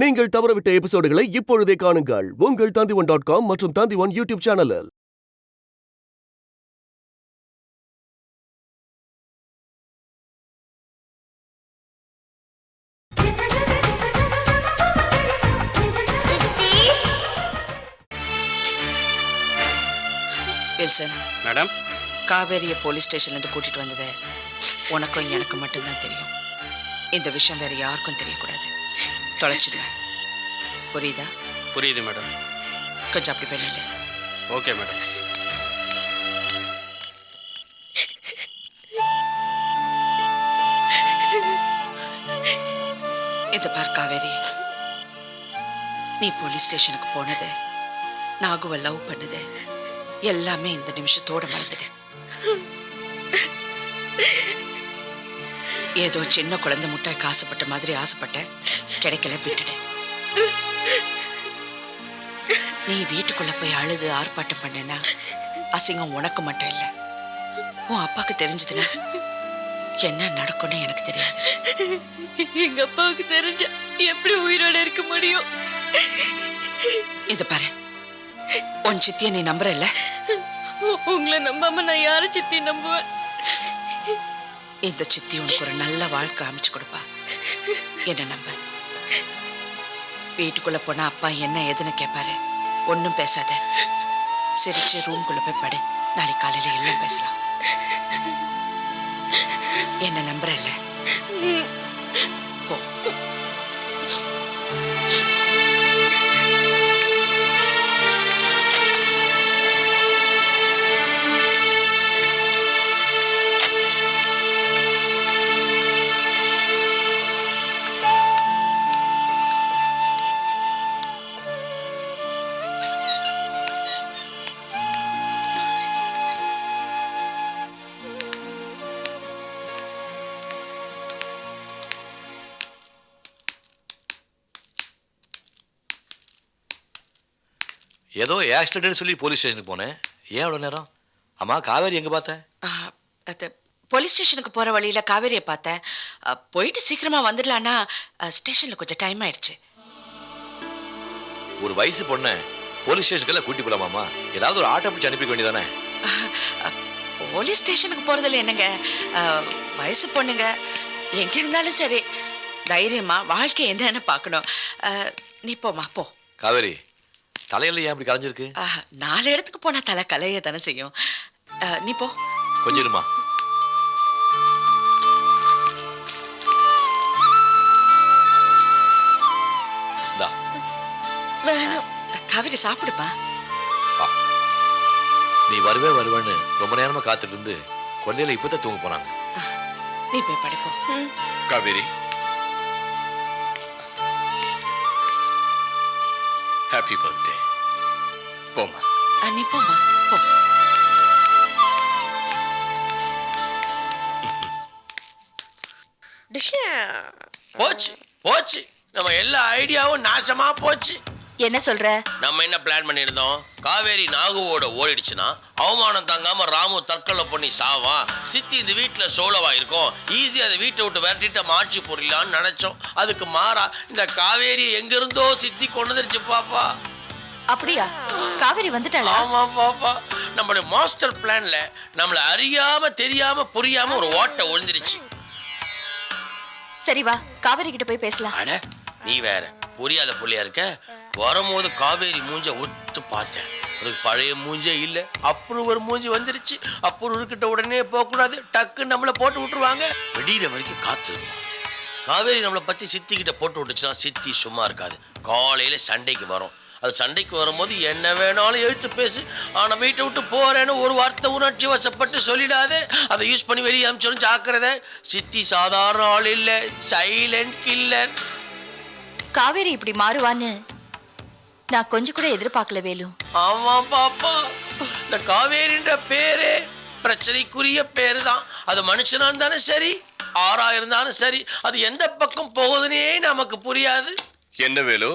நீங்கள் தவறவிட்ட எபிசோடுகளை இப்பொழுதே காணுங்கள் உங்கள் Tandivan.com மற்றும் Tandivan யூடியூப் சேனலில். வில்சன் மேடம், காவேரியை போலீஸ் ஸ்டேஷன்லேருந்து கூட்டிட்டு வந்தது உனக்கும் எனக்கு மட்டும்தான் தெரியும். இந்த விஷயம் வேற யாருக்கும் தெரியக்கூடாது. தொலைச்சிடுவேன். புரியுதா? புரியுது மேடம். கொஞ்சம் அப்படி பண்ணிடு. Okay madam. இந்த பார் காவேரி, நீ போலீஸ் ஸ்டேஷனுக்கு போனது, நாகுவை லவ் பண்ணது எல்லாமே இந்த நிமிஷத்தோட மறந்துடு. ஏதோ சின்ன குழந்தை முட்டாய்க்கு ஆசைப்பட்ட மாதிரி ஆசைப்பட்ட, கிடைக்கல, விட்டுடு. நீ வீட்டுக்குள்ள போய் அழுது ஆர்ப்பாட்டம் பண்ணனா அசிங்கம் உனக்கு மட்டும் இல்ல, உன் அப்பாக்கு தெரிஞ்சதுன்னா என்ன நடக்கும்னு எனக்கு தெரியாது. எங்க அப்பாவுக்கு தெரிஞ்ச எப்படி உயிரோட இருக்க முடியும்? இது பாரு, உன் சித்திய நீ நம்புற இல்ல? உங்களை நம்பாம நான் யார சித்தி நம்புவேன்? இந்த சித்தி உனக்கு ஒரு நல்ல வாழ்க்கை அமைச்சு கொடுப்பா. என்ன நம்ப. வீட்டுக்குள்ள போனா அப்பா என்ன ஏதுன்னு கேட்பாரு. ஒன்னும் பேசாத, சிரிச்சு ரூம்குள்ள போய் படு. நாளைக்கு காலையில எல்லாம் பேசலாம். என்ன நம்புற இல்ல? போ. ஏதோ ஆக்சிடென்ட்னு சொல்லி போலீஸ் ஸ்டேஷனுக்கு போனேன். ஏன் அவ்வளோ நேரம்? அம்மா, காவேரி எங்கே பார்த்தேன்? போலீஸ் ஸ்டேஷனுக்கு போற வழியில காவேரியை பார்த்தேன். போயிட்டு சீக்கிரமா வந்துடலான்னா ஸ்டேஷன்ல கொஞ்சம் டைம் ஆயிடுச்சு. ஒரு வயசு பொண்ணை போலீஸ் ஸ்டேஷனுக்கெல்லாம் கூட்டி போலாமாம்மா? ஏதாவது ஒரு ஆட்டோ பிடிச்சி அனுப்பிக்க வேண்டியதானே? போலீஸ் ஸ்டேஷனுக்கு போறதுல என்னங்க, வயசு பொண்ணுங்க எங்க இருந்தாலும் சரி, தைரியமா வாழ்க்கை என்னன்னு பார்க்கணும். நீ போமா, போ. காவேரி, தலையில ஏன் அப்படி கலைஞ்சிருக்கு? 4 இடத்துக்கு போனா தலை கலைய தானே செய்யும். நீ போ. கொஞ்சம் இருமா. காவேரி சாப்பிடுப்பா. நீ வருவேன்னு ரொம்ப நேரமா காத்துட்டு இருந்து குழந்தைகளை இப்பதான் தூங்க போனாங்க. நீ போய் படிப்போம். Kaveri, happy birthday. போமா. நீ போமா, போ. போச்சு போச்சு, நம்ம எல்லா ஐடியாவும் நாசமா போச்சு. என்ன சொல்ற? நம்ம என்ன பிளான் பண்ணியிருந்தோம்? காவேரி நாகுவோட ஓடிடுச்சுன்னா அவமானம் தாங்காம ராமு தற்கொலை பண்ணி சாவா, சித்தி இந்த வீட்டுல சோழவா இருக்கும், ஈஸியா அதை வீட்டை விட்டு விரட்டிட்டு மாட்சி போடலான்னு நினைச்சோம். அதுக்கு மாறா இந்த காவேரி எங்க இருந்தோ சித்தி கொண்டுருச்சு பாப்பா. அப்படியா? காவேரி வந்துட்டாளா? ஆமா பாப்பா, நம்மளுடைய மாஸ்டர் பிளான்ல நம்மள அறியாம தெரியாம புரியாம ஒரு ஓட்டை ஒழிஞ்சிருச்சு. சரி வா, காவேரி கிட்ட போய் பேசலாம். அட நீ வேற புரியாத புள்ளையா இருக்க. வரும்போது காவேரி மூஞ்ச ஒத்து பார்த்தேன், அதுக்கு பழைய மூஞ்சே இல்ல, அப்புறம் ஒரு மூஞ்சி வந்துருச்சு. அப்புறம் கிட்ட உடனே போக கூடாது, டக்கு நம்மள போட்டு விட்டுருவாங்க. வெடியிற வரைக்கும் காத்துருக்கோம். காவேரி நம்மளை பத்தி சித்தி கிட்ட போட்டு விட்டுச்சுன்னா சித்தி சும்மா இருக்காது, காலையில சண்டைக்கு வரும். அது சண்டைக்கு வரும்போது என்ன வேணாலும் எழுத்து பேசு, ஆனா வீட்டை விட்டு போறேன்னு ஒரு வார்த்தை உணர்ச்சி வசப்பட்டு சொல்லிடாது. அதை யூஸ் பண்ணி வெளியே அனுப்பிச்சு ஜாக்கிரத. சித்தி சாதாரண ஆள் இல்ல, சைலண்ட் கில்லர். காவேரி இப்படி மாறுவான்னு நான் கொஞ்சம் கூட எதிர்பார்க்கல வேலு. ஆமா பாப்பா, இந்த காவேரின்ற பேரு பிரச்சனைக்குரிய பேரு தான். அது மனுஷனா இருந்தாலும் சரி, ஆறா இருந்தாலும் சரி, அது எந்த பக்கம் போகுதுன்னே நமக்கு புரியாது. என்ன வேலு,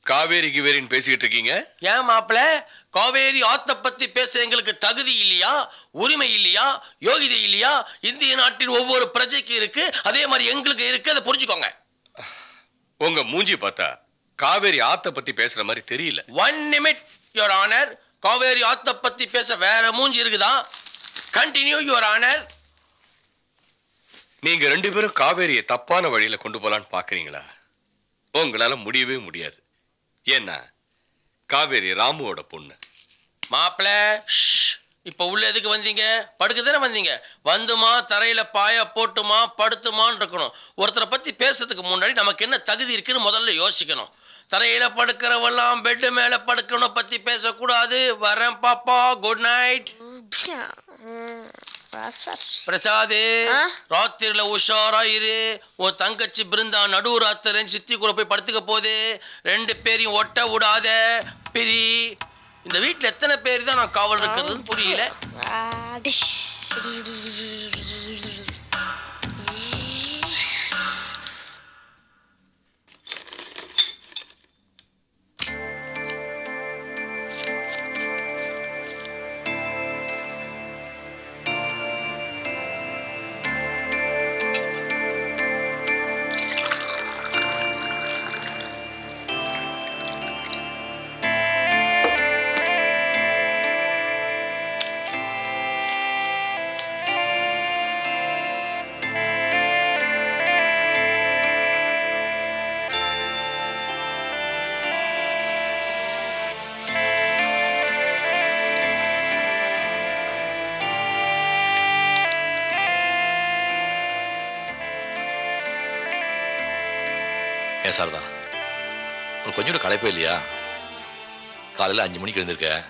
காவேரிக்கு வேறின்னு பேசிக்கிட்டு இருக்கீங்க? ஏன் மாப்பிள்ள, காவேரி ஆத்த பத்தி பேச எங்களுக்கு தகுதி இல்லையா, உரிமை இல்லையா, யோகிதை இல்லையா? இந்திய நாட்டின் ஒவ்வொரு பிரஜைக்கு இருக்கு, அதே மாதிரி எங்களுக்கு இருக்கு. அதை புரிஞ்சுக்கோங்க. உங்க மூஞ்சி பார்த்தா காவேரி ஆத்த பத்தி பேசுற மாதிரி தெரியல. 1 நிமிட் யுவர் ஆனர். காவேரி ஆத்த பத்தி பேச வேற மூஞ்சி இருக்குதா? Continue your honour. நீங்க 2 பேரும் காவேரியை தப்பான வழியில கொண்டு போலான்னு பாக்குறீங்களா? உங்களால முடியவே முடியாது. ஏன்னா காவேரி ராமுவோட பொண்ணு. மாப்பிள இப்ப உள்ள எதுக்கு வந்தீங்க? படுக்க தானே வந்தீங்க. வந்துமா தரையில பாய போட்டுமா படுத்துமான்னு இருக்கணும். ஒருத்தரை பத்தி பேசுறதுக்கு முன்னாடி நமக்கு என்ன தகுதி இருக்குன்னு முதல்ல யோசிக்கணும். தரையில படுக்கிறவெல்லாம் பெட்டு மேல படுக்கணும் பத்தி பேசக்கூடாது. வரேன் பாப்பா, குட் நைட். பிரசாது, ராத்திரில உஷாரா இரு. உன் தங்கச்சி பிருந்தா நடு ராத்திரி சித்தி கூட போய் படுத்துக்க போகுது. 2 பேரையும் ஒட்ட விடாத. பிரி. இந்த வீட்டுல எத்தனை பேர் தான் நான் காவல் இருக்கிறதுன்னு புரியல. ஏன் சாரதா, உனக்கு கொஞ்சம் கூட களைப்பே இல்லையா? காலையில் 5 மணிக்கு எழுந்திருக்கேன்,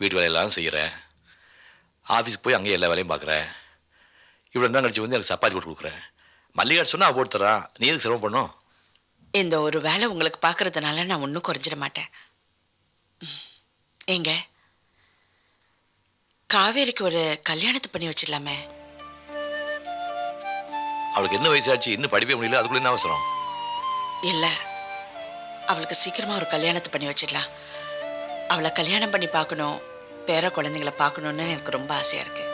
வீட்டு வேலையெல்லாம் செய்கிறேன், ஆஃபீஸுக்கு போய் அங்கேயே எல்லா வேலையும் பார்க்குறேன். இவ்வளோ நேரம் கழிச்சு வந்து எனக்கு சப்பாத்தி போட்டு கொடுக்குறேன். மல்லிகை சொன்னால் அவள் போட்டு தரான். நீ எதுக்கு சிரமம் பண்ணும்? இந்த ஒரு வேலை உங்களுக்கு பார்க்கறதுனால நான் ஒன்றும் குறைஞ்சிட மாட்டேன். ஏங்க, காவேரிக்கு ஒரு கல்யாணத்தை பண்ணி வச்சிடலாமே? அவளுக்கு என்ன வயசாச்சு? இன்னும் படிப்பே முடியல, அதுக்குள்ளே என்ன அவசரம்? இல்லை, அவளுக்கு சீக்கிரமாக ஒரு கல்யாணத்தை பண்ணி வச்சிடலாம். அவளை கல்யாணம் பண்ணி பார்க்கணும், பேர குழந்தைங்களை பார்க்கணுன்னு எனக்கு ரொம்ப ஆசையாக இருக்கு.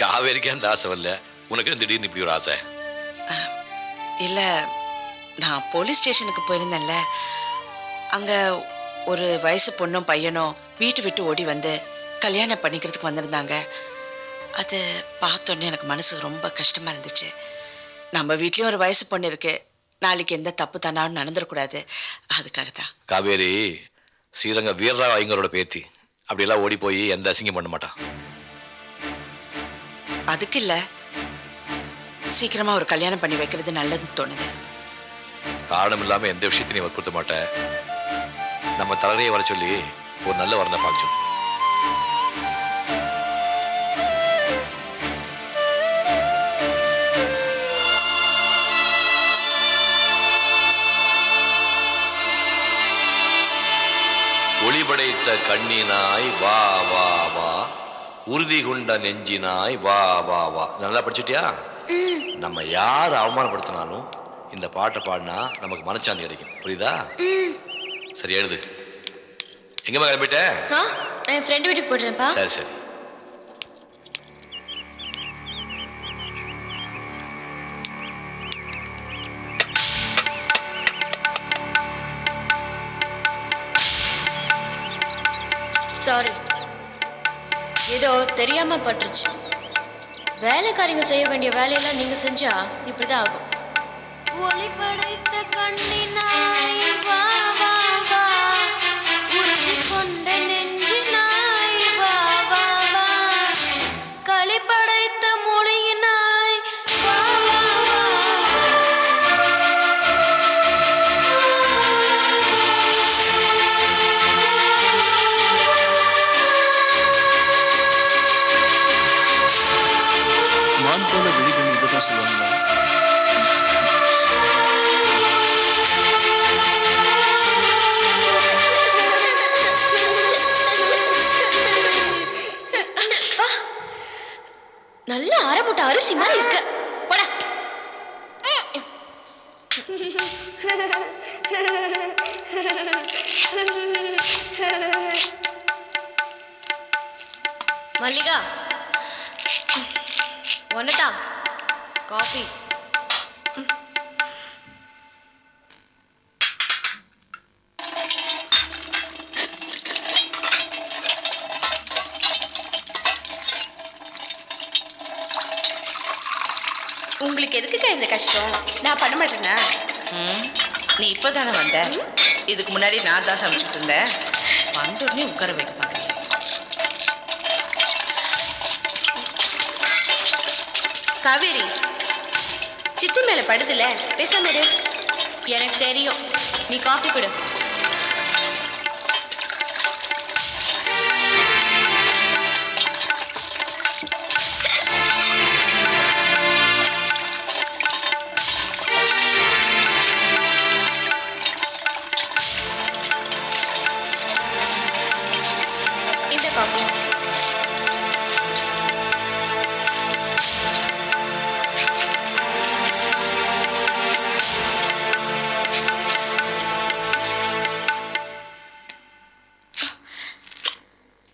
காவேரிக்கே அந்த ஆசை வரல, உனக்கு திடீர்னு இப்படி ஒரு ஆசை? இல்லை, நான் போலீஸ் ஸ்டேஷனுக்கு போயிருந்தேன்ல, அங்கே ஒரு வயசு பொண்ணும் பையனும் வீட்டு விட்டு ஓடி வந்து கல்யாணம் பண்ணிக்கிறதுக்கு வந்திருந்தாங்க. அது பார்த்தோன்னே எனக்கு மனசு ரொம்ப கஷ்டமாக இருந்துச்சு. நம்ம வீட்லேயும் ஒரு வயசு பொண்ணு இருக்குது, நாளைக்கு எந்த தப்பு தானாலும் நடந்துடக்கூடாது, அதுக்காக தான். காவேரி ஸ்ரீரங்க வீரராவ் ஐயங்கரோட பேத்தி, அப்படியெல்லாம் ஓடி போய் எந்த அசிங்கம் பண்ண மாட்டான். அதுக்கு இல்லை, சீக்கிரமாக ஒரு கல்யாணம் பண்ணி வைக்கிறது நல்லதுன்னு தோணுது. காரணம் இல்லாமல் எந்த விஷயத்தையும் வற்புறுத்த மாட்டேன். நம்ம தலைவரையை வர சொல்லி ஒரு நல்ல வரனை பார்க்க சொல்லு. ஒளிபடைத்த கண்ணினாய் வா வா வா, உறுதி கொண்ட நெஞ்சினாய் வா வா வா. நல்லா படிச்சுட்டியா? நம்ம யார் அவமானப்படுத்தினாலும் இந்த பாட்டை பாடினா நமக்கு மனச்சாந்தி கிடைக்கும், புரியுதா? சரி, எழுது. எங்கம்மா கிளம்பிட்ட? நான் என் ஃப்ரெண்ட் வீட்டுக்கு போடுறேன்ப்பா. சரி சரி. சாரி, ஏதோ தெரியாம பட்டுருச்சு. வேலைக்காரங்க செய்ய வேண்டிய வேலையெல்லாம் நீங்க செஞ்சா இப்படிதான் ஆகும். ஒளி படைத்த கண்ணினாய் வா வா வா, உறுதி கொண்ட நெஞ்சினாய் வா வா வா, களி படைத்த மொழியினாய் வா வா வா. மான் போல விழிகள் இதுதான் சொல்லுவாங்களா? நல்ல அரைமுட்டை அரிசி மாதிரி இருக்கு. போடா. மல்லிகா, ஒன்னதான் காஃபி. உங்களுக்கு எதுக்குக்கா இந்த கஷ்டம்? நான் பண்ண மாட்டேனா? நீ இப்பதானே வந்த, இதுக்கு முன்னாடி நான் தான் சமைச்சிட்டு இருந்தேன். வந்தோடனே உட்கார வைக்க பார்க்குறேன். காவேரி, சித்தி மேல படுதுல, பேசாம இரு. எனக்கு தெரியும். நீ காஃபி கொடு. இந்த காஃபி.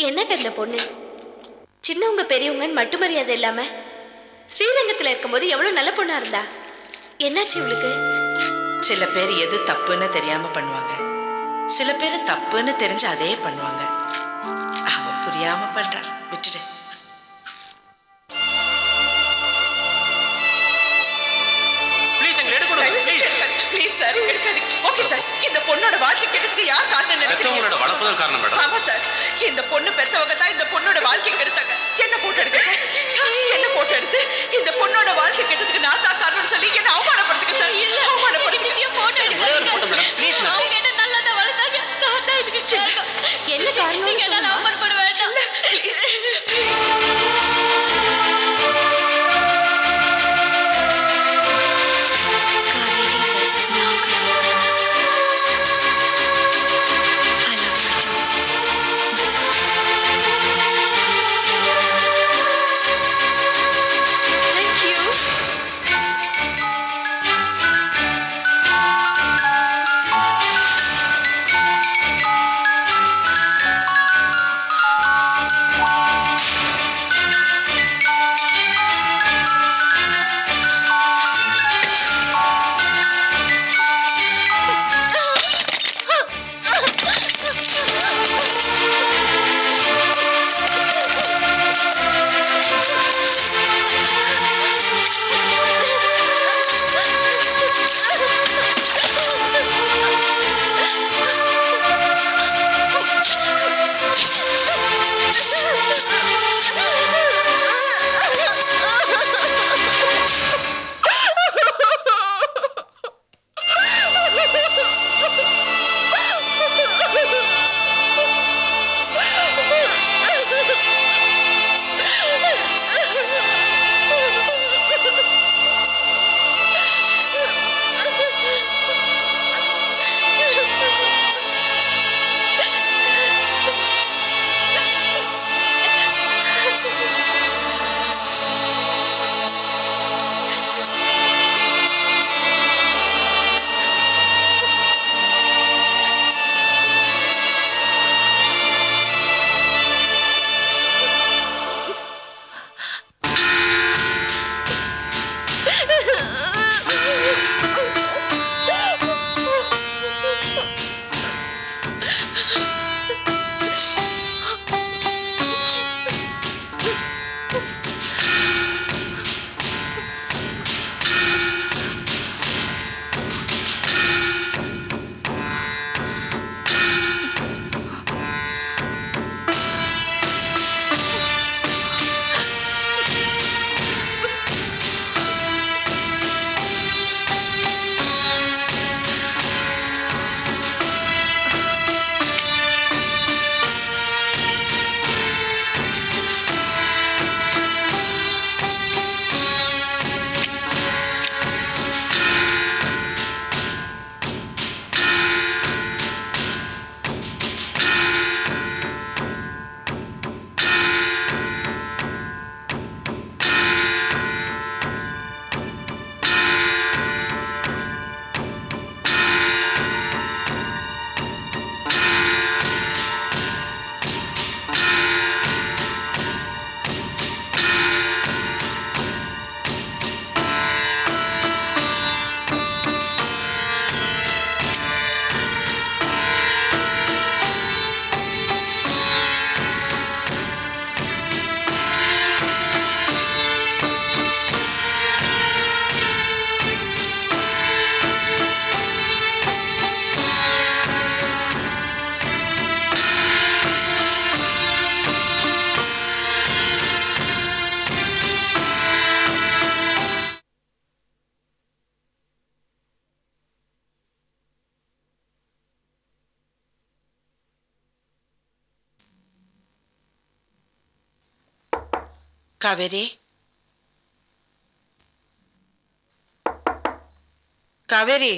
என்னங்க இந்த பொண்ணு சின்னவங்க பெரியவங்கன்னு மட்டு மரியாதை இல்லாம ஸ்ரீரங்கத்துல இருக்கும்போது எவ்வளவு நல்ல பொண்ணா இருந்தா, என்னாச்சு இவளுக்கு? சில பேர் எது தப்புன்னு தெரியாம பண்ணுவாங்க, சில பேர் தப்புன்னு தெரிஞ்சு அதே பண்ணுவாங்க. அவ புரியாம பண்றா, விட்டுடு. ப்ளீஸ் சார், எடுக்காதீங்க. ஓகே சார், இந்த பொண்ணோட வாழ்க்கை கெட்டதுக்கு யார் காரணம் நினைக்கிறீங்க? வளர்ப்புதான் காரணம் மேடம். ஆமா சார், இந்த பொண்ணு பெத்தவங்க தான் இந்த பொண்ணோட வாழ்க்கை கெடுத்தாங்க. என்ன போட்டோ எடுக்க சார்? என்ன போட்டோ எடுத்து இந்த பொண்ணோட வாழ்க்கை கெட்டதுக்கு நான் தான் காரணம்னு சொல்லி என்ன அவமானப்படுத்துங்க சார். இல்ல, அவமானப்படுத்துங்க. அவங்க என்ன நல்லா தான் வளர்த்தாங்க. நான் தான் இதுக்கு காரணம். என்ன காரணம்? நீங்க என்னால அவமானப்பட வேண்டாம். Please. Kaveri, it's now good. I love you too. Thank you. Kaveri Kaveri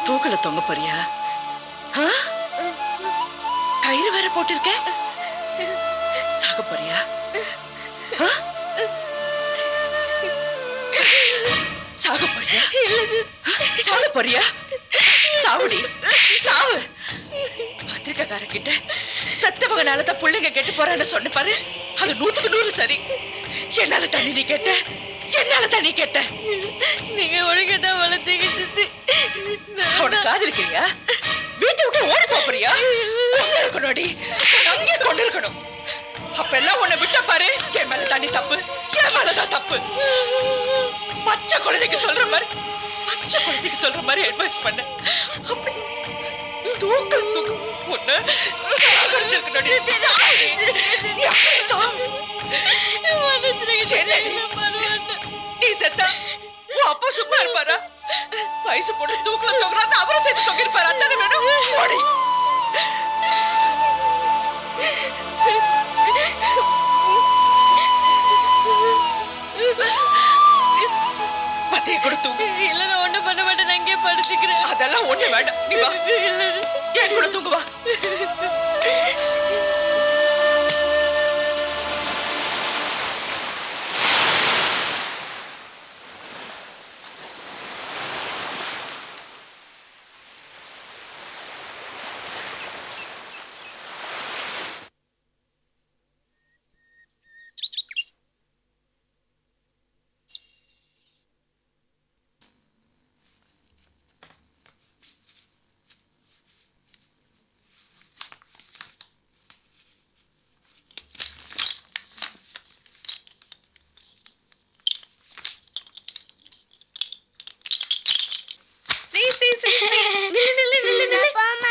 தூக்கல தொங்க போறியா? கயிறு வேற போட்டிருக்க. சாக போறியா? சாக போறியா? சாக போறியா? சாவுடி சாவு. பத்திரிக்கைக்காரங்கிட்ட பெத்த மகனால தான் பிள்ளைங்க கெட்டு போறான்னு சொன்ன பாரு. அது 100க்கு 100 சரி. என்னால தண்ணி நீ கேட்ட, என்னால தண்ணி கேட்ட. நீங்க ஒழுங்கதான் வளர்த்தீங்க சித்தி. அவனை காதலிக்கிறியா? வீட்டை விட்டு ஓடி போறியா? கொண்டு இருக்கணும்டி, அங்கே கொண்டு இருக்கணும். அப்ப எல்லாம் உன்னை விட்ட பாரு. என் மேல தண்ணி தப்பு, என் மேலதான் தப்பு. பச்சை குழந்தைக்கு சொல்ற மாதிரி, பச்சை குழந்தைக்கு சொல்ற மாதிரி அட்வைஸ் பண்ண. அப்படி தூக்கு தூக்கு ஒண்ணு சாகடிச்சிருக்கணும்டி. சாவுடி, நீ அப்படியே சாவு. நீ செத்தா உன் அப்பா சும்மா இருப்பாரா? வயசு போட்டு தூக்குல தொங்குறான்னு அவரை சேர்த்து தொங்கிருப்பாரு. அத்தானே வேணும். ஓடி பத்திய கூட தூங்கு. இல்ல நான் ஒண்ணும் பண்ண மாட்டேன், நான் இங்கே படுத்துக்கிறேன். அதெல்லாம் ஒண்ணு வேண்டாம். நீ வா, என் கூட தூங்கு வா.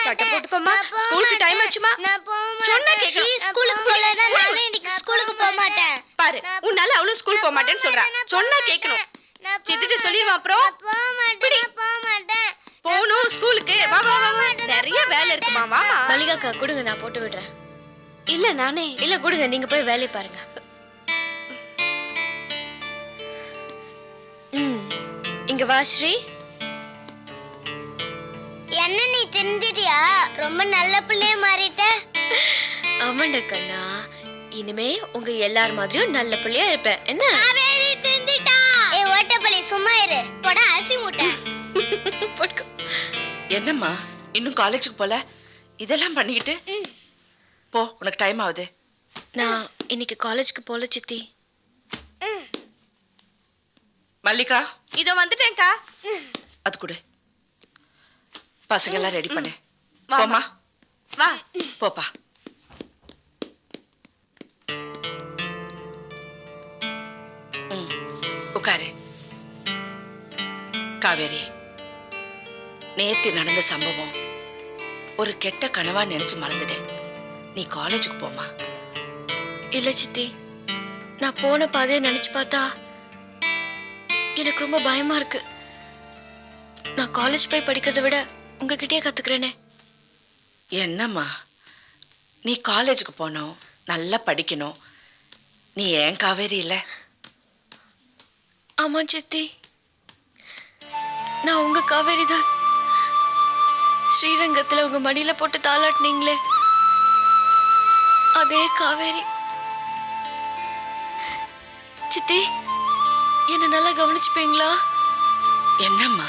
சட்டை போட்டுக்கோமா. ஸ்கூலுக்கு டைம் ஆச்சுமா. சொன்னா கேக்கணும். ஸ்கூலுக்கு போலனா நானே இன்னைக்கு ஸ்கூலுக்கு போக மாட்டேன். பாரு, உன்னால அவளும் ஸ்கூல் போக மாட்டேன்னு சொல்றா. சொன்னா கேக்கணும். சித்திட்டு சொல்லிடுவா. அப்புறம் போக மாட்டேன். போணும் ஸ்கூலுக்கு. வா வா வா. நிறைய வேலை இருக்குமா. வா. மல்லிகாக்கா கொடுங்க, நான் போட்டு விடுறேன். இல்ல நானே. இல்ல கொடுங்க, நீங்க போய் வேலையை பாருங்க. இங்க வா ஸ்ரீ. என்ன நீ தெரிஞ்சிட்டியா? ரொம்ப நல்ல பிள்ளைய மாறிட்ட. ஆமாண்ட கண்ணா, இனிமே உங்க எல்லார் மாதிரியும் நல்ல பிள்ளையா இருப்பேன். என்ன காவேரி தெரிஞ்சிட்டா? ஏய் ஓட்டப்பள்ளி சும்மா இரு. போடா அரிசி மூட்டை. போட்டுக்கோ. என்னம்மா இன்னும் காலேஜுக்கு போல? இதெல்லாம் பண்ணிக்கிட்டு போ, உனக்கு டைம் ஆகுது. நான் இன்னைக்கு காலேஜ்க்கு போல சித்தி. மல்லிகா, இதோ வந்துட்டேன்க்கா. அது கொடு. பசங்க எல்லாம் ரெடி பண்ணு. வாம்மா. போமா, வா. போப்பா. உட்காரு. காவேரி, நேத்து நடந்த சம்பவம் ஒரு கெட்ட கனவா நினைச்சு மறந்துடு. நீ காலேஜுக்கு போமா. இல்ல சித்தி, நான் போன பாதையை நினைச்சு பார்த்தா எனக்கு ரொம்ப பயமா இருக்கு. நான் காலேஜ் போய் படிக்கிறதை விட உங்ககிட்டயே கத்துக்கிறேனே. என்னம்மா, நீ காலேஜுக்கு போகணும், நல்லா படிக்கணும். நீ ஏன் காவேரி இல்லை? ஆமா சித்தி, நான் உங்க காவேரி தான். ஸ்ரீரங்கத்துல உங்க மடியில போட்டு தாளாட்டினீங்களே, அதே காவேரி. சித்தி, என்ன நல்லா கவனிச்சுப்பீங்களா? என்னம்மா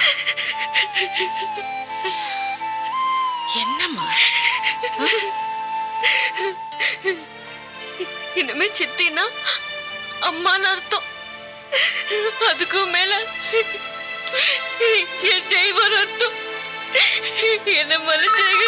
என்னம்மா? இனிமே சித்தினா அம்மான்னு அர்த்தம். அதுக்கும் மேல என் தெய்வம் அர்த்தம். என்ன மனுஷங்க.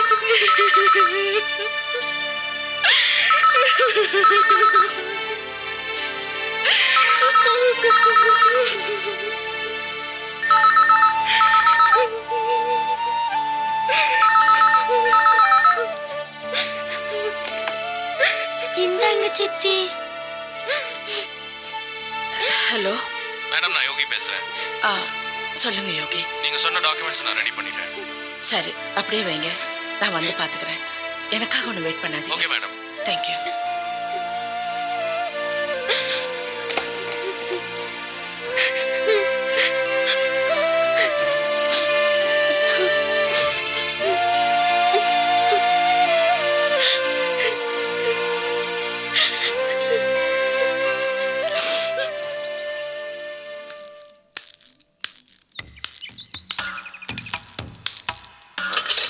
இந்தாங்க சித்தி. ஹலோ மேடம், நான் யோகி பேசுறேன். சொல்லுங்க யோகி. நீங்க சொன்ன டாக்குமெண்ட்ஸ் நான் ரெடி பண்ணிட்டேன். சரி, அப்படியே வைங்க, நான் வந்து பார்த்துக்கிறேன். எனக்காக ஒன்று வெயிட் பண்ணாதீங்க. Okay madam. தேங்க்யூ.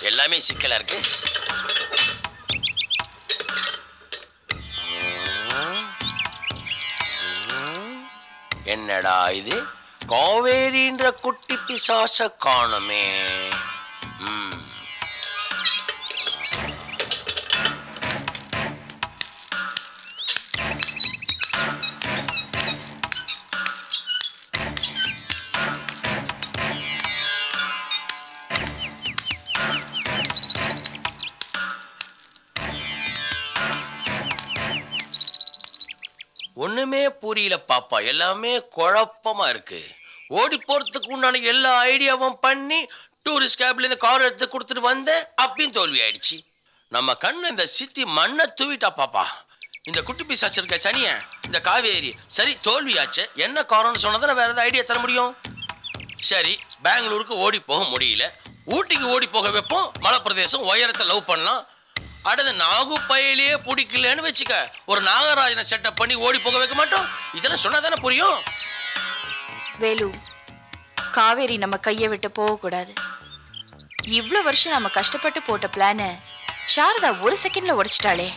எல்லாமே சிக்கலா இருக்கு. என்னடா இது, காவேரின்ற குட்டி பிசாச காணுமே. ஒண்ணுமே புரியல பாப்பா, எல்லாமே குழப்பமா இருக்கு. ஓடி போறதுக்கு உண்டான எல்லா ஐடியாவும் பண்ணி டூரிஸ்ட் கேப்ல இந்த கார் எடுத்து கொடுத்துட்டு வந்தேன், அப்பயும் தோல்வி ஆயிடுச்சு. நம்ம கண்ணு இந்த சித்தி மண்ணை தூவிட்டா பாப்பா. இந்த குட்டி பிசாசு இருக்க சனிய, இந்த காவேரி சரி தோல்வியாச்சு. என்ன காரணம்னு சொன்னதை வேற ஏதாவது ஐடியா தர முடியும்? சரி, பெங்களூருக்கு ஓடி போக முடியல, ஊட்டிக்கு ஓடி போக வைப்போம். மலை பிரதேசம் உயரத்தை லவ் பண்ணலாம். அடுத்து நாகு பயிலேயே பிடிக்கலன்னு வச்சுக்க, ஒரு நாகராஜனை செட்டப் பண்ணி ஓடி போக வைக்க மாட்டோம். இதெல்லாம் சொன்னா தானே புரியும். வேலு, காவேரி நம்ம கையை விட்டு போகக்கூடாது. இவ்வளோ வருஷம் நம்ம கஷ்டப்பட்டு போட்ட பிளானை சாரதா ஒரு செகண்ட்ல உடைச்சிட்டாளே,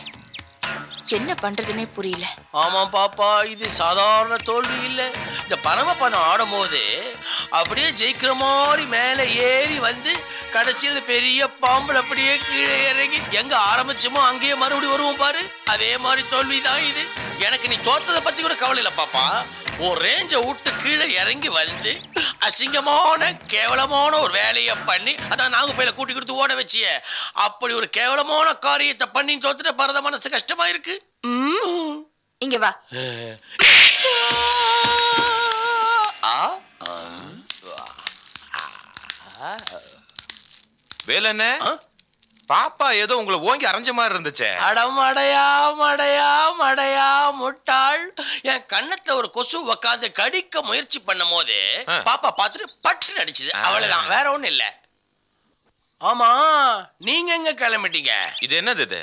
என்ன பண்றதுன்னே புரியல. ஆமா பாப்பா, இது சாதாரண தோல்வி இல்ல. இந்த பரமபதம் ஆடும் போது அப்படியே ஜெயிக்கிற மாதிரி மேல ஏறி வந்து கடைசியில் பெரிய பாம்புல அப்படியே கீழே இறங்கி எங்க ஆரம்பிச்சோமோ அங்கேயே மறுபடியும் வருவோம் பாரு, அதே மாதிரி தோல்விதான் இது. எனக்கு நீ தோத்ததை பத்தி கூட கவலை இல்லை பாப்பா. ஒரு ரேஞ்சை விட்டு கீழே இறங்கி வந்து அசிங்கமான கேவலமான ஒரு வேலையை பண்ணி அதான் நாங்க போயில கூட்டி கொடுத்து ஓட வச்சிய, அப்படி ஒரு கேவலமான காரியத்தை பண்ணி தோத்துட்ட பரத மனசு கஷ்டமா இருக்கு. இங்க வா. வேலண்ணே, பாப்பா ஏதோ உங்களை ஓங்கி அரைஞ்ச மாதிரி இருந்துச்சே. அடமடையா மடையா மடையா முட்டாள். என் கண்ணத்துல ஒரு கொசு உக்காந்து கடிக்க முயற்சி பண்ணும் போது பாப்பா பார்த்துட்டு பட்டு அடிச்சுது, அவ்வளவுதான், வேற ஒண்ணும் இல்ல. ஆமா, நீங்க எங்க கிளம்பிட்டீங்க? இது என்னது? இது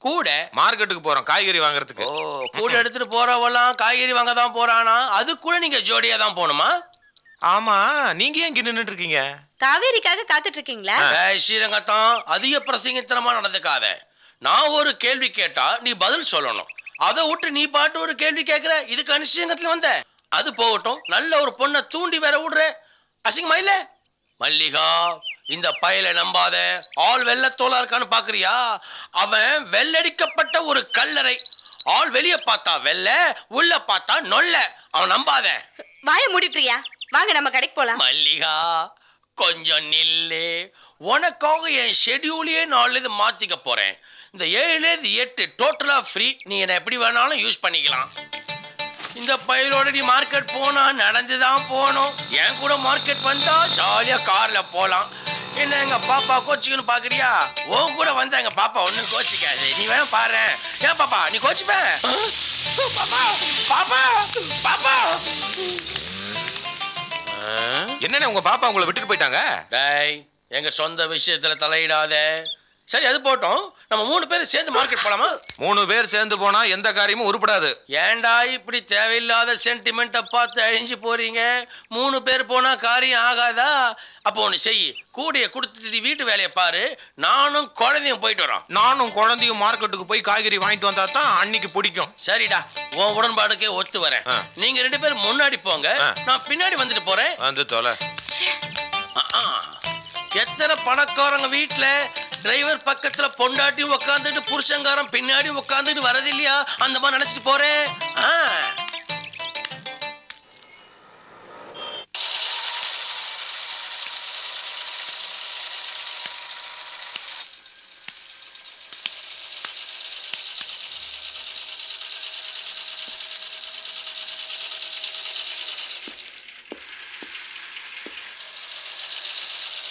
கூட மார்க்கெட்டுக்கு போறோம் காய்கறி வாங்குறதுக்கு. ஓ, கூட எடுத்துட்டு போறவெல்லாம் காய்கறி வாங்க தான் போறானா? அது கூட நீங்க ஜோடியா தான் போகணுமா? ஆமா, நீங்க ஏன் இங்க நின்னுட்டு இருக்கீங்க? காவேரிக்காக காத்துட்டு இருக்கீங்களா? ஸ்ரீரங்கத்தான் அதிக பிரசங்கத்தனமா நடந்துக்காத. நான் ஒரு கேள்வி கேட்டா நீ பதில் சொல்லணும். அதை விட்டு நீ பாட்டு ஒரு கேள்வி கேட்கிற, இதுக்கு அனுஷங்கத்துல வந்த. அது போகட்டும், நல்ல ஒரு பொண்ணை தூண்டி வேற விடுற, அசிங்கமா இல்ல? மல்லிகா, இந்த பயல நம்பாத. ஆள் வெள்ளத்தோலா இருக்கான்னு பாக்குறியா? அவன் வெள்ளடிக்கப்பட்ட ஒரு கல்லறை. ஆள் வெளிய பார்த்தா வெள்ள, உள்ள பார்த்தா நொல்ல. அவன் நம்பாத. வாய மூடிட்டுறியா? வாங்க நம்ம கடைக்கு போலாம். மல்லிகா, கொஞ்சம் நில்லு. உனக்காக என் ஷெட்யூலையே நாலு மாத்திக்க போறேன். இந்த 7-8 டோட்டலா ஃப்ரீ. நீ என்ன எப்படி வேணாலும் யூஸ் பண்ணிக்கலாம். இந்த பையலோட நீ மார்க்கெட் போனா நடந்துதான் போகணும். என் கூட மார்க்கெட் வந்தா ஜாலியா கார்ல போலாம். என்ன எங்க பாப்பா கோச்சிக்கன்னு பாக்குறியா? உன் கூட வந்தா எங்க பாப்பா ஒண்ணும் கோச்சிக்காது. நீ வேணா பாரு. ஏன் பாப்பா நீ கோச்சிப்ப? பாப்பா பாப்பா பாப்பா. என்னண்ணே உங்க பாப்பா உங்களை விட்டுட்டு போயிட்டாங்க? டேய் எங்க சொந்த விஷயத்துல தலையிடாத. சரி அது போட்டோம். நம்ம 3 பேரும் சேர்ந்து மார்க்கெட் போலாமா? 3 பேர் சேர்ந்து போனா எந்த காரியமும் உருப்படாது. ஏன்டா இப்படி தேவையில்லாத சென்டிமெண்ட்டை பார்த்து அழிஞ்சு போறீங்க? 3 பேர் போனா காரியம் ஆகாதா? அப்போ ஒன்று செய், கூடைய கொடுத்துட்டு வீட்டு வேலையை பாரு. நானும் குழந்தையும் போயிட்டு வரோம். நானும் குழந்தையும் மார்க்கெட்டுக்கு போய் காய்கறி வாங்கிட்டு வந்தா தான் அன்னைக்கு பிடிக்கும். சரிடா, உன் உடன்பாடுக்கே ஒத்து வரேன். நீங்க 2 பேரும் முன்னாடி போங்க, நான் பின்னாடி வந்துட்டு போறேன். வந்து தொலை. எத்தனை பணக்காரங்க வீட்டுல டிரைவர் பக்கத்துல பொண்டாட்டி உக்காந்துட்டு புருஷங்காரன் பின்னாடி உக்காந்துட்டு வரது இல்லையா? அந்த மாதிரி நினைச்சிட்டு போறேன்.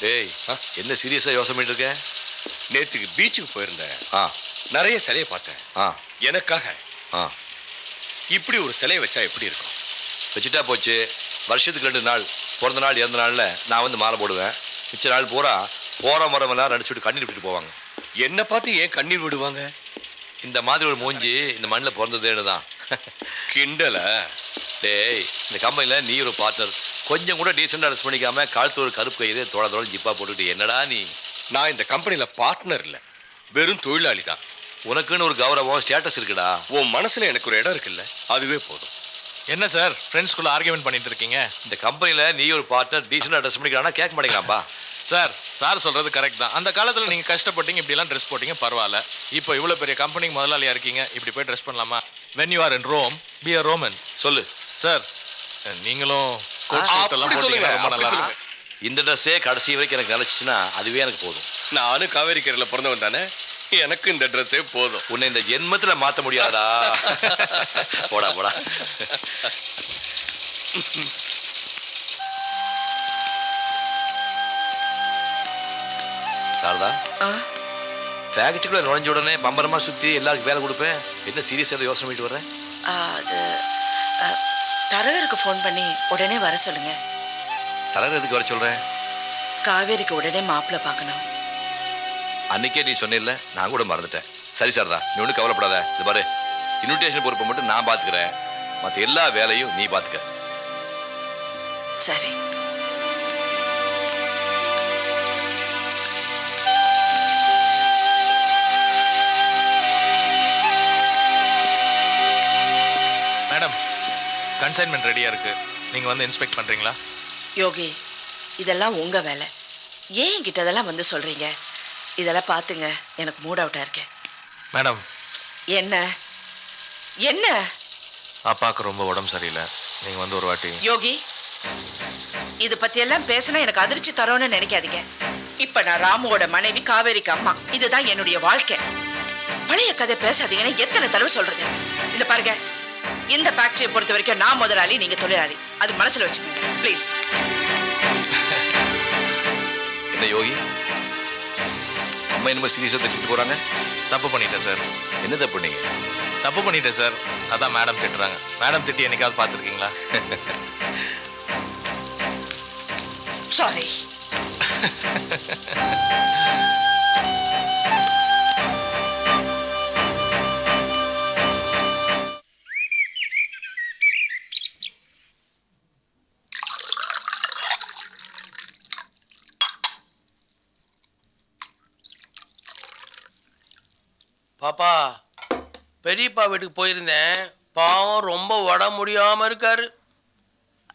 டேய் என்ன சீரியஸா யோசனை பண்ணிட்டு இருக்க? நேத்துக்கு பீச்சுக்கு போயிருந்தேன். ஆ நிறைய சிலையை பார்த்தேன். ஆ எனக்காக ஆ இப்படி ஒரு சிலையை வச்சா எப்படி இருக்கும்? வச்சுட்டா போச்சு. வருஷத்துக்கு 2 நாள், பிறந்த நாள் இறந்த நாளில் நான் வந்து மாலை போடுவேன். மிச்ச நாள் பூரா போகிற மரமெல்லாம் நடிச்சுட்டு கண்ணீர் விட்டுட்டு போவாங்க. என்ன பார்த்து ஏன் கண்ணீர் விடுவாங்க? இந்த மாதிரி ஒரு மூஞ்சி இந்த மண்ணில் பிறந்ததுன்னு தான். கிண்டலா? டேய் இந்த கம்பெனியில் நீ ஒரு பார்ட்னர், கொஞ்சம் கூட டீசெண்டாக ட்ரெஸ் பண்ணிக்காம காலத்து ஒரு கருப்பு கையிலே தோட ஜிப்பா போட்டுக்கிட்டு என்னடா நீ? நான் இந்த கம்பெனியில் பார்ட்னர் இல்லை, வெறும் தொழிலாளி தான். உனக்குன்னு ஒரு கௌரவம் ஸ்டேட்டஸ் இருக்குடா. உன் மனசுல எனக்கு ஒரு இடம் இருக்குல்ல, அதுவே போதும். என்ன சார் ஃப்ரெண்ட்ஸ்குள்ள ஆர்கியூமெண்ட் பண்ணிட்டு இருக்கீங்க? இந்த கம்பெனியில் நீ ஒரு பார்ட்னர் டீசெண்டாக ட்ரெஸ் பண்ணிக்கிறானா கேட்க மாட்டேங்கிறாப்பா. சார் சொல்றது கரெக்ட் தான். அந்த காலத்தில் நீங்கள் கஷ்டப்பட்டீங்க, இப்படிலாம் ட்ரெஸ் போட்டீங்க, பரவாயில்ல. இப்போ இவ்வளோ பெரிய கம்பெனிக்கு முதலாளியாக இருக்கீங்க, இப்படி போய் ட்ரெஸ் பண்ணலாமா? When you are in Rome be a Roman. சொல்லு சார், நீங்களும் ரொம்ப நல்லா இருக்கு. இந்த ட்ரெஸ்ஸே கடைசி வரைக்கும் எனக்கு நினைச்சிச்சுன்னா அதுவே எனக்கு போதும். நானும் காவேரி கரையில் பிறந்தவன் தானே, எனக்கு இந்த ட்ரெஸ்ஸே போதும். உன்னை இந்த ஜென்மத்துல மாத்த முடியாதா? போடா போடா. சாரதா, ஃபேக்டரிக்குள்ள நுழைஞ்ச உடனே பம்பரமா சுத்தி எல்லாருக்கும் வேலை கொடுப்பேன். என்ன சீரியஸாக யோசனை பண்ணிட்டு வர்றேன்? அது தரகருக்கு ஃபோன் பண்ணி உடனே வர சொல்லுங்க. தரகர் எதுக்கு வர சொல்றேன்? காவேரிக்கு உடனே மாப்பிள்ளை பார்க்கணும். அன்னைக்கே நீ சொன்னில்ல, நான் கூட மறந்துட்டேன். சரி சாரதா, நீ ஒன்றும் கவலைப்படாத. இது பாரு, இன்விடேஷன் பொறுப்பை மட்டும் நான் பார்த்துக்கிறேன், மற்ற எல்லா வேலையும் நீ பார்த்துக்க. சரி. மேடம், கன்சைன்மெண்ட் ரெடியாக இருக்கு, நீங்கள் வந்து இன்ஸ்பெக்ட் பண்ணுறீங்களா? யோகி, இதெல்லாம் உங்கள் வேலை, ஏன் என்கிட்ட இதெல்லாம் வந்து சொல்கிறீங்க? இதெல்லாம் பார்த்துங்க, எனக்கு மூட் அவுட்டாக இருக்கேன். மேடம். என்ன என்ன? அப்பாவுக்கு ரொம்ப உடம்பு சரியில்லை, நீங்கள் வந்து ஒரு வாட்டி. யோகி, இது பற்றியெல்லாம் பேசினா எனக்கு அதிர்ச்சி தரோன்னு நினைக்காதீங்க. இப்போ நான் ராமுவோட மனைவி, காவேரிக்கு அம்மா. இதுதான் என்னுடைய வாழ்க்கை. பழைய கதை பேசாதீங்கன்னு எத்தனை தடவை சொல்றது? இந்த பாருங்க, இந்த ஃபேக்டரியை பொறுத்த வரைக்கும் நான் முதலாளி, நீங்க தொழிலாளி. அது மனசுல வச்சுக்கோங்க ப்ளீஸ். என்ன யோகி, அம்மா என்னமோ சீரியஸாக திட்டிட்டு போறாங்க? தப்பு பண்ணிட்டேன் சார். என்ன தப்பு பண்ணீங்க? தப்பு பண்ணிட்டேன் சார், அதான் மேடம் திட்டுறாங்க. மேடம் திட்டி என்னைக்காவது பார்த்துருக்கீங்களா? சாரி. பாப்பா, பெரியப்பா வீட்டுக்கு போயிருந்தேன். பாவம் ரொம்ப உடம்பு முடியாம இருக்காரு.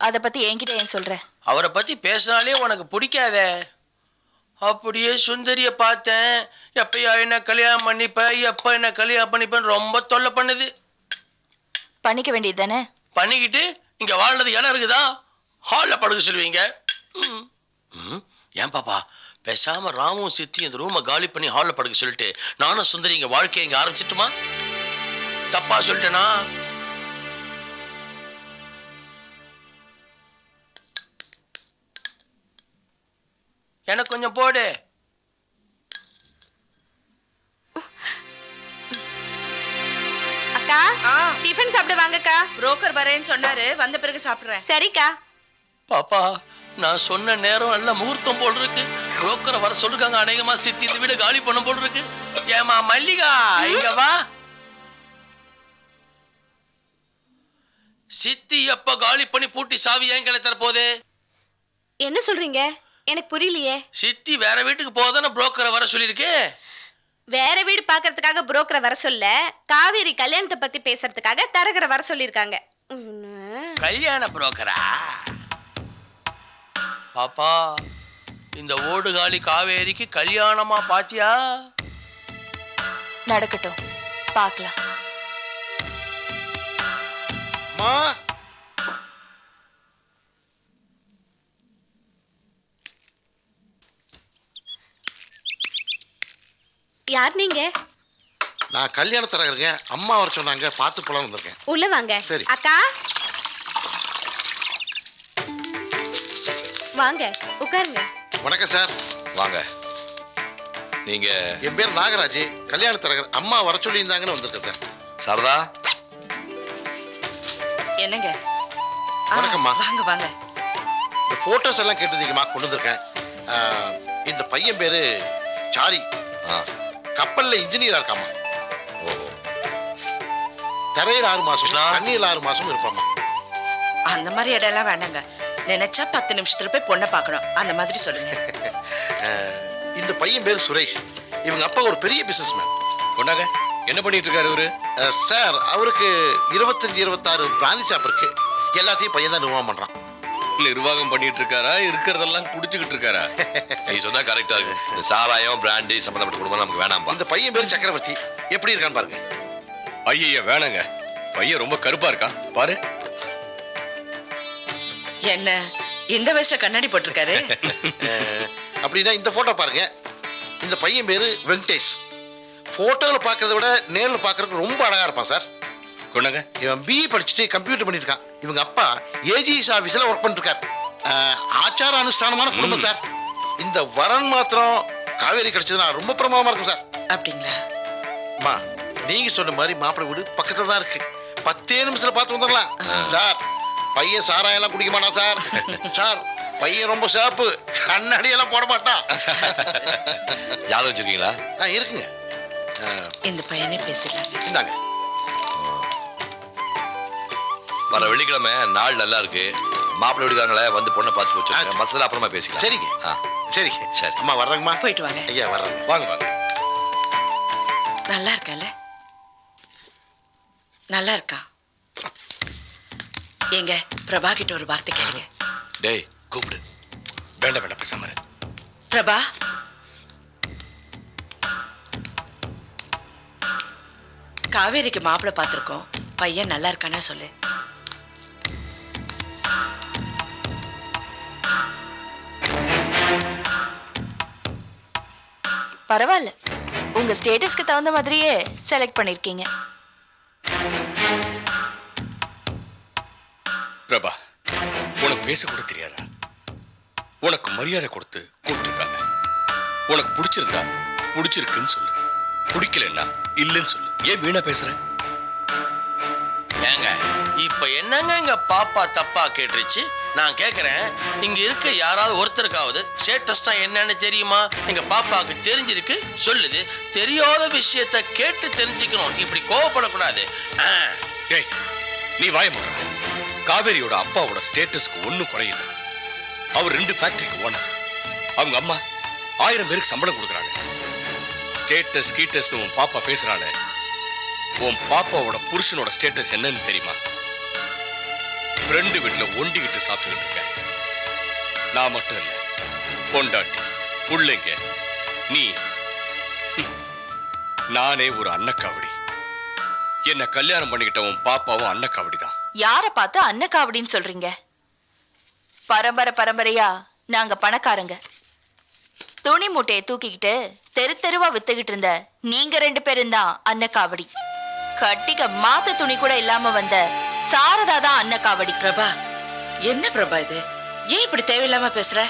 அதை பத்தி என்கிட்ட ஏன் சொல்ற? அவரை பத்தி பேசினாலே உனக்கு பிடிக்காதே. அப்படியே சுந்தரிய பார்த்தேன். எப்பயா என்ன கல்யாணம் பண்ணிப்ப, எப்ப என்ன கல்யாணம் பண்ணிப்பேன்னு ரொம்ப தொல்லை பண்ணுது. பண்ணிக்க வேண்டியது தானே? பண்ணிக்கிட்டு இங்க வாழ்றது இடம் இருக்குதா? ஹாலில் படுக்க சொல்லுவீங்க. ஏன் பாப்பா, பேசாம ராமும் சித்தி இந்த ரூமை காலி பண்ணி ஹாலில் படுக்க சொல்லிட்டு நானும் சுந்தரி இங்க வாழ்க்கையை இங்க ஆரம்பிச்சிட்டுமா? தப்பா சொல்லிட்டேனா? எனக்கு கொஞ்சம் போடு. அக்கா டிஃபன் சாப்பிட வாங்கக்கா. புரோக்கர் வரேன்னு சொன்னாரு, வந்த பிறகு சாப்பிடுறேன். சரிக்கா. பாப்பா நான் சொன்ன நேரம் நல்ல முகூர்த்தம் போல் இருக்கு. புரோக்கரை வர சொல்லிருக்காங்க. அநேகமா சித்தி இந்த வீடு காலி பண்ண போல் இருக்கு. ஏமா மல்லிகா இங்க வா. சித்தி எப்ப காலி பண்ணி பூட்டி சாவி ஏன் கிளத்தற போதே? என்ன சொல்றீங்க? எனக்கு புரியலையே. சித்தி வேற வீட்டுக்கு போதானே புரோக்கரை வர சொல்லிருக்கு. வேற வீடு பாக்குறதுக்காக புரோக்கரை வர சொல்ல, காவேரி கல்யாணத்தை பத்தி பேசுறதுக்காக தரகரை வர சொல்லிருக்காங்க. கல்யாண புரோக்கரா? பாப்பா இந்த ஓடுகாலி காவேரிக்கு கல்யாணமா பாத்தியா? நடக்கட்டும், பார்க்கலாம். யார் நீங்க? நான் கல்யாணத்துல இருக்கேன். அம்மா வர சொன்னாங்க, பார்த்து போலாம் வந்திருக்கேன். உள்ள வாங்க. சரி. அக்கா வாங்க உட்காருங்க. வணக்கம் சார். வாங்க. நீங்க? என் பேர் நாகராஜ், கல்யாணத்தரகர். அம்மா வர சொல்லி இருந்தாங்கன்னு வந்திருக்கேன் சார். சாரதா. என்னங்க? வணக்கம்மா. வாங்க வாங்க. இந்த போட்டோஸ் எல்லாம் கேட்டிருந்தீங்கம்மா, கொண்டு வந்திருக்கேன். இந்த பையன் பேரு சாரி. கப்பல்ல இன்ஜினியரா இருக்காமா. தரையில் 6 மாசம், தண்ணியில் 6 மாசம் இருப்பாமா. அந்த மாதிரி இடம் எல்லாம் வேண்டாங்க. நினைச்சா 10 நிமிஷத்துல போய் பொண்ணை பார்க்கணும். அந்த மாதிரி சொல்லுங்க. இந்த பையன் பேரு சுரேஷ். இவங்க அப்பா ஒரு பெரிய பிசினஸ் மேன். கொண்டாங்க. என்ன பண்ணிட்டு இருக்காரு அவரு? சார் அவருக்கு 25-26 பிராந்தி ஷாப் இருக்கு. எல்லாத்தையும் பையன் தான் நிர்வாகம் பண்றான். நிர்வாகம் பண்ணிட்டு இருக்காரா, இருக்கிறதெல்லாம் குடிச்சுக்கிட்டு இருக்காரா? நீ சொன்னா கரெக்டா இருக்கு. இந்த சாராயம் பிராண்டி சம்பந்தப்பட்ட குடும்பம் நமக்கு வேணாம்பா. இந்த பையன் பேரு சக்கரவர்த்தி. எப்படி இருக்கான்னு பாருங்க. ஐயா வேணாங்க, பையன் ரொம்ப கருப்பா இருக்கான் பாரு. என்ன இந்த வயசுல கண்ணாடி போட்டிருக்காரு? அப்படின்னா இந்த போட்டோ பாருங்க. இந்த பையன் பேரு வெங்கடேஷ். போட்டோல பாக்குறத விட நேர்ல பாக்குறதுக்கு ரொம்ப அழகா இருப்பான் சார். கொண்டாங்க. இவன் பிஇ படிச்சுட்டு கம்ப்யூட்டர் பண்ணிட்டு இருக்கான். இவங்க அப்பா ஏஜிஎஸ் ஆபீஸ்ல ஒர்க் பண்ணிட்டு இருக்காரு. ஆச்சார அனுஷ்டானமான குடும்பம் சார். இந்த வரன் மாத்திரம் காவேரி கிடைச்சதுன்னா ரொம்ப பிரமாதமா இருக்கும் சார். அப்படிங்களா? அம்மா நீங்க சொன்ன மாதிரி மாப்பிள்ளை வீடு பக்கத்துல தான் இருக்கு. 10 நிமிஷத்துல பார்த்து வந்துடலாம் சார். பையன் சாராயம் எல்லாம் குடிக்க மாட்டான் சார். சார் பையன் ரொம்ப சேப்பு, கண்ணாடி எல்லாம் போட மாட்டான். ஜாதகம் வச்சிருக்கீங்களா? இருக்குங்க. இந்த பையனே பேசிடலாங்க. இந்தாங்க. வர வெள்ளிக்கிழமை நாள் நல்லா இருக்கு. மாப்பிள்ளை வீடுக்காரங்கள வந்து பொண்ணை பார்த்து வச்சு மற்றதுல அப்புறமா பேசிக்கலாம். சரிங்க. சரிங்க. சரி அம்மா வர்றேங்கம்மா. போயிட்டு வாங்க. ஐயா வர்றேங்க. வாங்க வாங்க. நல்லா இருக்கல? நல்லா இருக்கா? எங்க பிரபா கிட்ட ஒரு வார்த்தை கேளுங்க. டேய் கூப்பிடு. வேண்டாம் வேண்டாம் பேசாம இரு. பிரபா, காவேரிக்கு மாப்பிள்ளை பார்த்திருக்கோம். பையன் நல்லா இருக்கானா சொல்லு. பரவாயில்ல, உங்க ஸ்டேட்டஸ்க்கு தகுந்த மாதிரியே செலக்ட் பண்ணிருக்கீங்க. பிரபா, உனக்கு பேச கூட தெரியாதா? உனக்கு மரியாதை கொடுத்து கூப்பிட்டுருக்காங்க. உனக்கு பிடிச்சிருந்தா பிடிச்சிருக்குன்னு சொல்லு, பிடிக்கலன்னா இல்லைன்னு சொல்லு. ஏன் வீணா பேசுற? ஏங்க இப்ப என்னங்க எங்க பாப்பா தப்பா கேட்டுருச்சு? நான் கேக்குறேன், இங்க இருக்க யாராவது ஒருத்தருக்காவது ஸ்டேட்டஸ் தான் என்னன்னு தெரியுமா? எங்க பாப்பாவுக்கு தெரிஞ்சிருக்கு சொல்லுது. தெரியாத விஷயத்த கேட்டு தெரிஞ்சுக்கணும். இப்படி கோவப்படக்கூடாது. டேய் நீ வாயமா. காவேரியோட அப்பாவோட ஸ்டேட்டஸ்க்கு ஒன்னும் குறையில. அவர் 2 ஃபேக்டரிக்கு ஓனர். அவங்க அம்மா 1000 பேருக்கு சம்பளம் கொடுக்குறாங்க. ஸ்டேட்டஸ் கீட்டஸ்னு உன் பாப்பா பேசுறானே, உன் பாப்பாவோட புருஷனோட ஸ்டேட்டஸ் என்னன்னு தெரியுமா? ஃப்ரெண்டு வீட்டுல ஒண்டிக்கிட்டு சாப்பிட்டுக்கிட்டு இருக்கேன். நான் மட்டும் இல்ல, பொண்டாட்டி புள்ளைங்க நீ, நானே ஒரு அன்னக்காவடி. என்ன கல்யாணம் பண்ணிக்கிட்ட உன் பாப்பாவும் அன்னக்காவடி தான். யார பார்த்து அன்னக்காவடின்னு சொல்றீங்க? பரம்பரையா நாங்க பணக்காரங்க. துணி மூட்டையை தூக்கிக்கிட்டு தெரு தெருவா வித்துக்கிட்டு இருந்த நீங்க 2 பேரும் தான் அன்னக்காவடி. கட்டிக்க மாத்த துணி கூட இல்லாம வந்த சாரதா தான் அன்னக்காவடி. பிரபா, என்ன பிரபா இது? ஏன் இப்படி தேவையில்லாம பேசுற?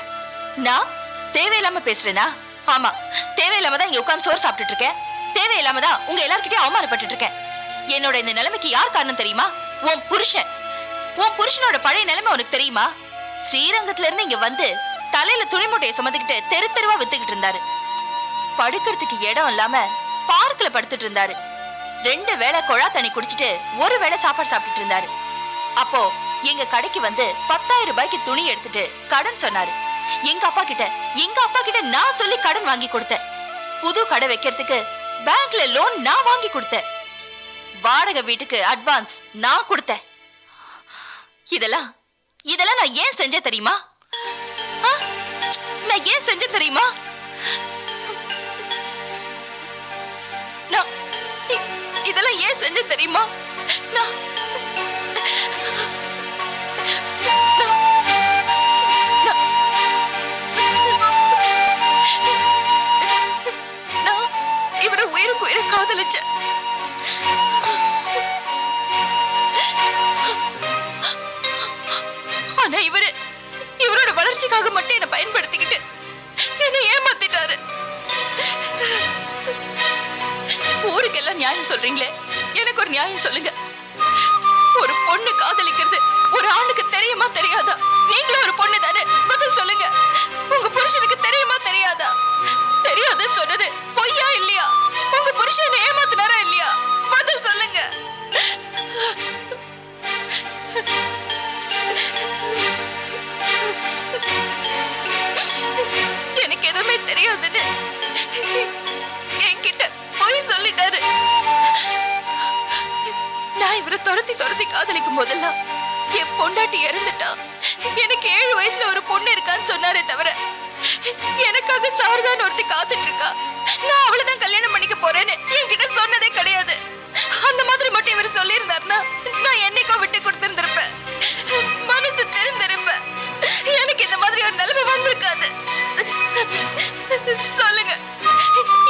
நான் தேவையில்லாம பேசுறேனா? ஆமா, தேவையில்லாம தான் இங்க உட்கார்ந்து சோறு சாப்பிட்டுட்டு இருக்கேன். தேவையில்லாம தான் உங்க எல்லார்கிட்டயும் அவமானப்பட்டுட்டு இருக்கேன். என்னோட இந்த நிலைமைக்கு யார் காரணம் தெரியுமா? உன் புருஷன். உன் புருஷனோட பழைய நிலைமை உனக்கு தெரியுமா? ஸ்ரீரங்கத்துல இருந்து இங்க வந்து தலையில துணி மூட்டையை சுமந்துக்கிட்டு தெரு தெருவா வித்துக்கிட்டு இருந்தாரு. படுக்கிறதுக்கு இடம் இல்லாம பார்க்ல படுத்துட்டு இருந்தாரு. 2 வேளை குழா தண்ணி குடிச்சிட்டு 1 வேளை சாப்பாடு சாப்பிட்டுட்டு இருந்தாரு. அப்போ எங்க கடைக்கு வந்து 10,000 ரூபாய்க்கு துணி எடுத்துட்டு கடன் சொன்னாரு. எங்க அப்பா கிட்ட நான் சொல்லி கடன் வாங்கி கொடுத்தேன். புது கடை வைக்கிறதுக்கு பேங்க்ல லோன் நான் வாங்கி கொடுத்தேன். வாடகை வீட்டுக்கு அட்வான்ஸ் நான் கொடுத்தேன். இதெல்லாம் நான் ஏன் செஞ்சேன் தெரியுமா? நான் ஏன் செஞ்சேன் தெரியுமா? இதெல்லாம் ஏன் செஞ்ச தெரியுமா? நான் இவரை உயிருக்கு உயிரை காதலிச்சேன். ஆனா இவரோட வளர்ச்சிக்காக மட்டும் என்னை பயன்படுத்திக்கிட்டு என்னை ஏமாத்திட்டாரு. ஊருக்கெல்லாம் நியாயம் சொல்றீங்களே, எனக்கு ஒரு நியாயம் சொல்லுங்க. ஒரு பொண்ணு காதலிக்கிறது ஒரு ஆணுக்கு தெரியுமா தெரியாதா? நீங்களும் ஒரு பொண்ணு தானே, பதில் சொல்லுங்க. உங்க புருஷனுக்கு தெரியுமா தெரியாதா? தெரியாதுன்னு சொன்னது பொய்யா இல்லையா? உங்க புருஷனை ஏமாத்தினாரா இல்லையா? பதில் சொல்லுங்க. எனக்கு எதுவுமே தெரியாதுன்னு என்கிட்ட பொய் சொல்லிட்டாரு. நான் இவரை துரத்தி காதலிக்கும் போதெல்லாம் என் பொண்டாட்டி இறந்துட்டா, எனக்கு 7 வயசுல ஒரு பொண்ணு இருக்கான்னு சொன்னாரே தவிர எனக்காக சாரதான்னு ஒருத்தி காத்துட்டு இருக்கா, நான் அவளைதான் கல்யாணம் பண்ணிக்க போறேன்னு என்கிட்ட சொன்னதே கிடையாது. அந்த மாதிரி மட்டும் இவர் சொல்லியிருந்தாருன்னா நான் என்னைக்கோ விட்டு கொடுத்திருந்திருப்பேன், மனசு தெரிந்திருப்பேன். எனக்கு இந்த மாதிரி ஒரு நிலைமை வந்திருக்காது. சொல்லுங்க,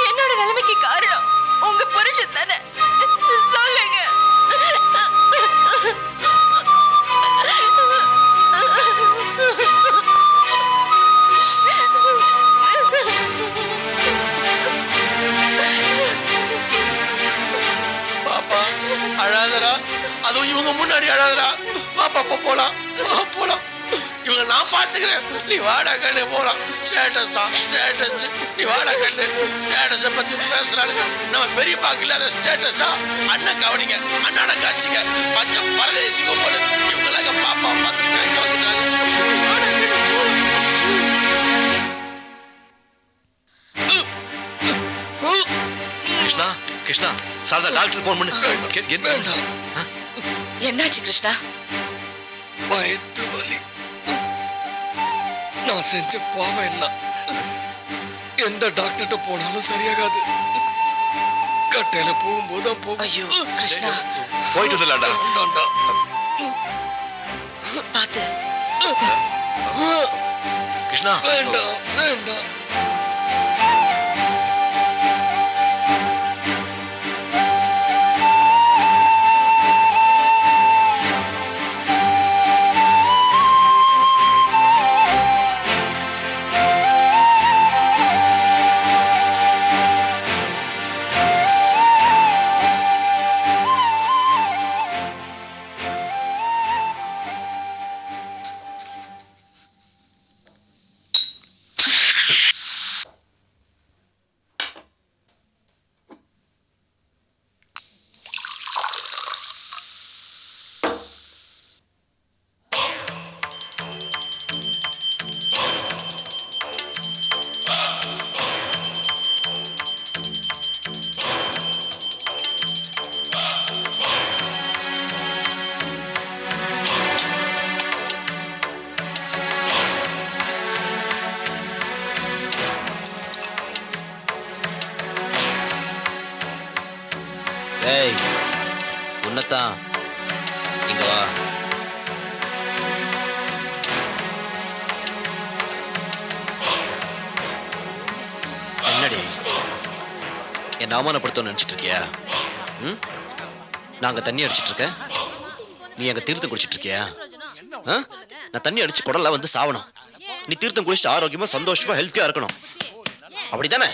என்னோட நிலைமைக்கு காரணம் உங்க புருஷன் தானே? சொல்லுங்க. பாப்பா அழாதரா, அதுவும் இவங்க முன்னாடி அழாதரா. பாப்பா போலாம் போலாம், இவங்க நான் பாத்துக்கிறேன். நீ வாடா கண்ணு போலாம். ஸ்டேட்டஸ் தான் ஸ்டேட்டஸ். நீ வாடா கண்ணு. ஸ்டேட்டஸை பத்தி பேசுறானுங்க. நம்ம பெரிய பாக்கு இல்லாத ஸ்டேட்டஸா? அண்ணன் கவனிங்க, அண்ணான காட்சிங்க. பச்சை பரதேசிக்கும் போல இவங்களாக பாப்பா பார்த்து பேச வந்துட்டாங்க. கிருஷ்ணா கிருஷ்ணா, சாரதா டாக்டர் போன் பண்ணு. என்னாச்சு கிருஷ்ணா? வயிற்று வலி. நான் செஞ்ச பாவம் என்ன? எந்த டாக்டர்கிட்ட போனாலும் சரியாகாது. கட்டையில போகும்போது போகும். ஐயோ கிருஷ்ணா, போயிட்டு வரலாம்டா. பாத்து. கிருஷ்ணா வேண்டாம் வேண்டாம். ஏய், உன்னதான் இங்க வா. என்னடி என்ன அவமானப்படுத்த நினைச்சிட்டு இருக்கியா? நாங்க தண்ணி அடிச்சிட்டு இருக்க, நீ அங்க தீர்த்து குடிச்சிட்டு இருக்கியா? நான் தண்ணி அடிச்சு குடல்ல வந்து சாவணும். நீ தீர்த்தம் குடிச்சிட்டு ஆரோக்கியமா சந்தோஷமா ஹெல்த்தியா இருக்கணும். அப்படிதானே?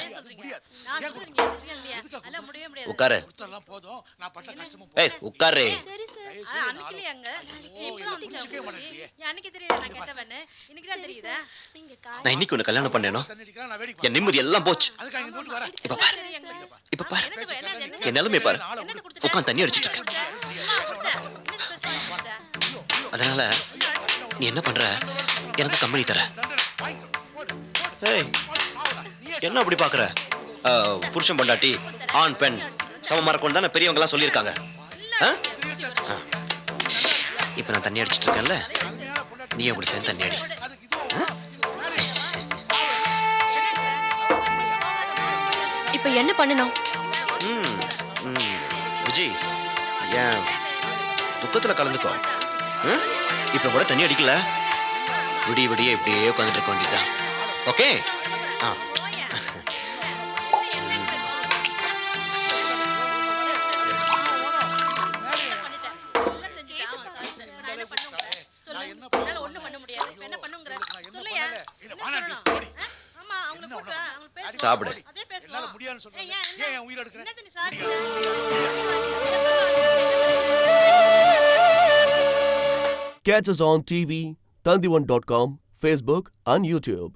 உட்காரு. ஏய் உட்காரு. நான் இன்னைக்கு உன்னை கல்யாணம் பண்ணேனோ என் நிம்மதி எல்லாம் போச்சு. இப்ப பாரு என் நிலைமை பாரு. உட்காந்து தண்ணி அடிச்சிட்டு இருக்க. அதனால நீ என்ன பண்ற, எனக்கு கம்பெனி தர. ஏய் என்ன அப்படி பாக்குற? புருஷன் பொண்டாட்டி ஆண் பெண் சமமா இருக்கணும் தானே பெரியவங்க எல்லாம் சொல்லியிருக்காங்க. இப்ப நான் தண்ணி அடிச்சிட்டு இருக்கேன்ல, நீ அப்படி சேர்ந்து தண்ணி அடி. இப்ப என்ன பண்ணணும்? விஜய் ஏன் துக்கத்துல கலந்துக்கோ. இப்ப கூட தண்ணி அடிக்கல, விடிய விடிய இப்படியே உட்காந்துட்டு இருக்க வேண்டியதுதான். ஓகே? சாப்பிடு. Catch us on TV, Tandivan.com, Facebook and YouTube.